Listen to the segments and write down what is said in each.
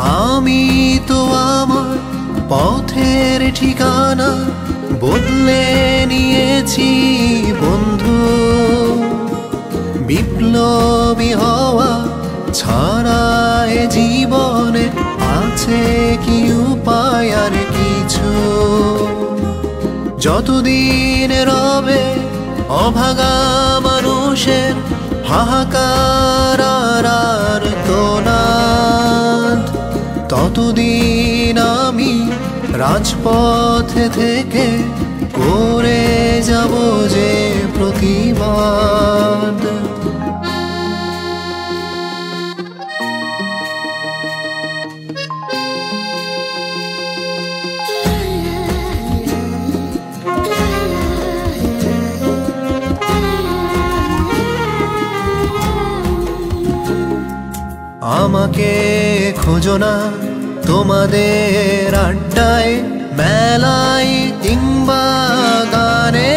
আমি তো আমার পথের ঠিকানা বদলে নিয়েছি বন্ধু। বিপ্লবী হওয়া ছাড়া এ জীবনে আছে কি উপায় আর কিছু? যতদিন রবে অভাগা মানুষের হাহাকার আর আর্তনাদ, ততদিন আমি রাজপথে থেকে করে যাব যে প্রতিবাদ। আমাকে খোঁজো না তোমাদের আড্ডায়, মেলায় কিংবা গানে।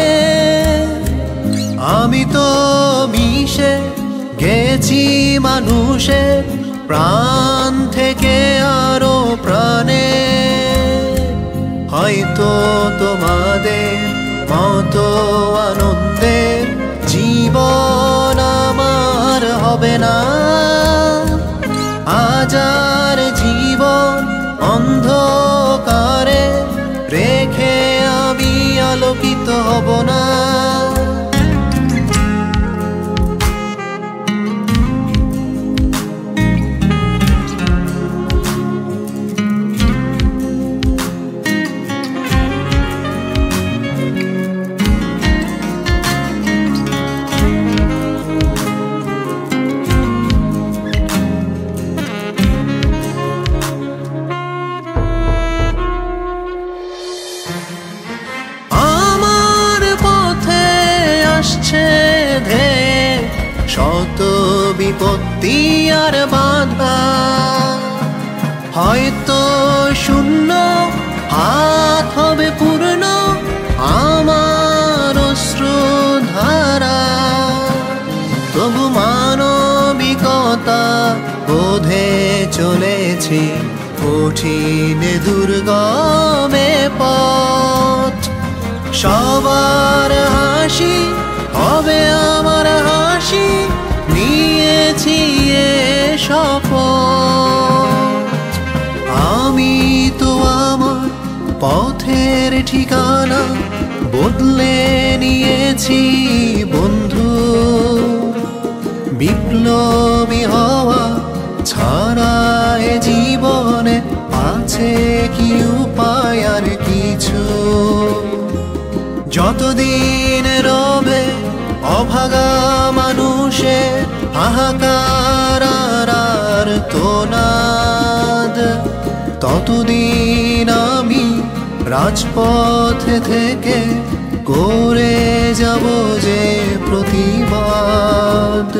আমি তো মিশে গেছি মানুষের প্রাণ থেকে আরো প্রাণে। হয়তো তোমাদের মতো আনন্দের জীবন আমার হবে না, হাজার জীবন অন্ধকারে রেখে আমি আলোকিত হব না। শত বিপত্তি আর বাধা, হয়তো শূন্য হাত হবে পূর্ণ আমার অশ্রুধারা। তবু মানবিকতা বোধে চলেছি কঠিন দুর্গমে পথ। সবার হাসি হবে আমার হাসি, নিয়েছি এ শপথ। আমি তো আমার পথের ঠিকানা বদলে নিয়েছি বন্ধু। বিপ্লবী হওয়া ছাড়া এ জীবনে আছে কি উপায় আর কিছু? যতদিন রবে অভাগা মানুষের হাহাকার আর আর্তনাদ, ততদিন আমি রাজপথে থেকে করে যাব যে প্রতিবাদ।